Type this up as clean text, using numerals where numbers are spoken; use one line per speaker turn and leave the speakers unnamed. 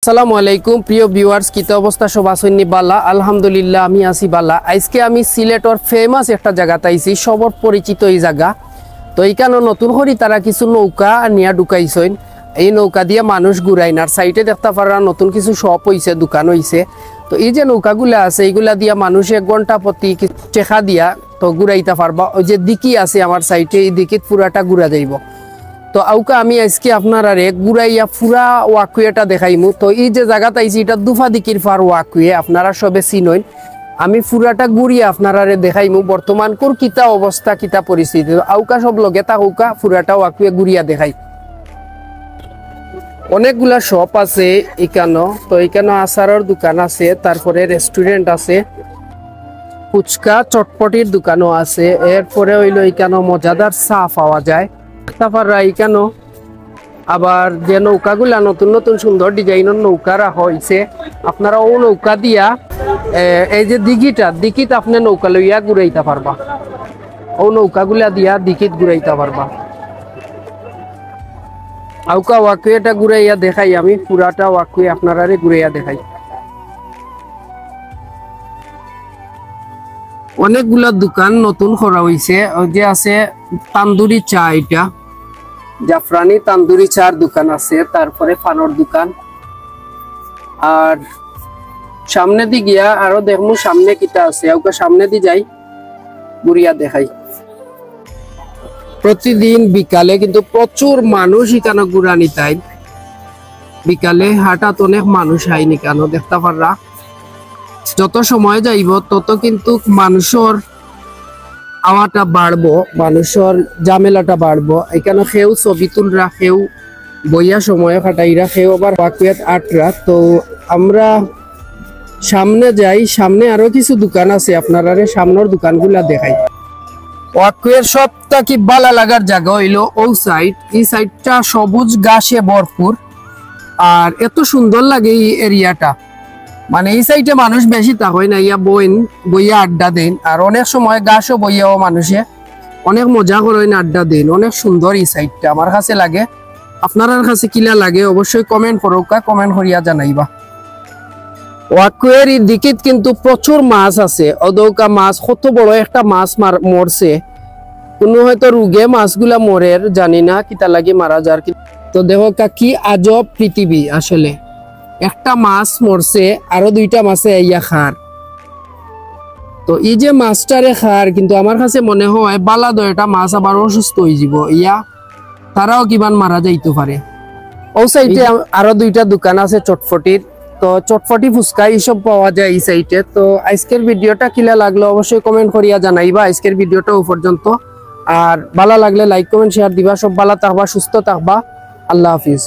আসসালামু আলাইকুম প্রিয় ভিউয়ার্স, কিতা অবস্থা সব আছেন বালা? আলহামদুলিল্লাহ আমি আছি বালা। আজকে আমি সিলেটর ফেমাস একটা জায়গাতে আইছি, সবর পরিচিত এই জায়গা। তো এইখানে নতুন করে তারা কিছু নৌকা নিয়ে ঢুকাইছেন। এই নৌকা দিয়ে মানুষ ঘুরাইন, আর সাইডে দেখতে পারা নতুন কিছু শপ হয়েছে, দোকান হয়েছে। তো এই যে নৌকাগুলা আছে এইগুলা দিয়া মানুষ 1 ঘন্টা প্রতি টেকা দিয়া তো ঘুরাইতে পারবা। ওই যে দিকি আছে আমার সাইডে, এই দিকে পুরাটা ঘুরা যাইব। তো আউকা আমি আজকে আপনারা ঘুরাইয়া পুরা ওয়াকুয়েটা দেখাইমু। তো এই যে জায়গাটা আইছি এটা দুফা দিকির ফার ওয়াকুয়ে, আপনারা সবে চিনইন। আমি পুরাটা ঘুরিয়ে আপনারা দেখাইমু বর্তমান কোর কিতা অবস্থা, কিতা পরিস্থিতি। আউকা সব লগে থাকুকা, পুরাটা ওয়াকুয়ে ঘুরিয়া দেখাই। অনেকগুলা শপ আছে এখানে। তো এখানে আচারের দোকান আছে, তারপরে রেস্টুরেন্ট আছে, ফুচকা চটপটির দোকানও আছে, এরপরে হইলো এখানে মজাদার চা পাওয়া যায়। এখানে আবার যে নৌকাগুলা নতুন নতুন সুন্দর ডিজাইনের নৌকা রাখা হয়েছে, আপনারা ও নৌকা দিয়া এই যে দিকিত আপনি নৌকা লইয়া ঘুরাইতে পারবা। ও নৌকাগুলা দিয়া দিকিত ঘুরাইতে পারবা। আউকা ওয়াকুয়েটা ঘুরাইয়া দেখাই, আমি পুরাটা ওয়াকুয়ে আপনারা ঘুরাইয়া দেখাই। অনেকগুলা দোকান নতুন করা হয়েছে। ওই যে আছে তান্দুরি চা, এটা জাফরানি তান্দুরি চার দোকান আছে, তারপরে ফানোর দোকান। আর সামনে দি গিয়া আরো দেখমু সামনে কিটা আছে, ওকে সামনে দি যাই ঘুরিয়া দেখাই। প্রতিদিন বিকালে কিন্তু প্রচুর মানুষ এখানে ঘুরানি তাই, বিকালে হাটাত অনেক মানুষ আইনি কেন দেখতে পাররা। যত সময় যাইব তত কিন্তু মানুষের আওয়াটা বাড়বো, মানুষের ঝামেলাটা বাড়বো। এখানে সেও ছবি তুলরা, সেও বইয়া সময় কাটাইরা, সেও আবার ওয়াকুয়াত আটরা। তো আমরা সামনে যাই, সামনে আরো কিছু দোকান আছে, আপনারা সামনের দোকানগুলা দেখাই। ওয়াকুয়ের সবটা কি ভালো লাগার জায়গা হইলো ও সাইড, এই সাইডটা সবুজ ঘাসে ভরপুর, আর এত সুন্দর লাগে এই এরিয়াটা। মানে এই সাইডে মানুষ বেশি তা হয় না, ইয়া বইয়া আড্ডা দেন, আর অনেক সময় গাছও বইয়াও মানুষে অনেক মজা করেন, আড্ডা দেন। অনেক সুন্দর এই সাইডটা আমার কাছে লাগে। আপনার কাছে কিলা লাগে অবশ্যই কমেন্ট করো, কমেন্ট করিয়া জানাইবা। ওয়াকুয়ের দিকে কিন্তু প্রচুর মাছ আছে, অদৌকা মাছ, কত বড় একটা মাছ মরছে। কোনো হয়তো রুগে মাছগুলা মরের, জানি না কিতা লাগে মারা যার। তো দেখো কি আজব পৃথিবী আসলে, একটা মাছ মরছে, আরো 2টা মাছে ইয়া খার। তো এই যে মাছটারে খার, কিন্তু আমার কাছে মনে হয় বালা 2টা মাছ আবার অসুস্থ হয়ে যাব, ইয়া তারাও কিমান মারা যাইতে পারে। ও সাইডে আরো 2টা দোকান আছে চটপটির। তো চটপটি ফুচকা এইসব পাওয়া যায় এই সাইডে। তো আজকের ভিডিওটা কিলা লাগলো অবশ্যই কমেন্ট করিয়া জানাইবা। আজকের ভিডিওটা পর্যন্ত, আর ভালো লাগলে লাইক কমেন্ট শেয়ার দিবা। সব ভালো থাকবা, সুস্থ থাকবা। আল্লাহ হাফিজ।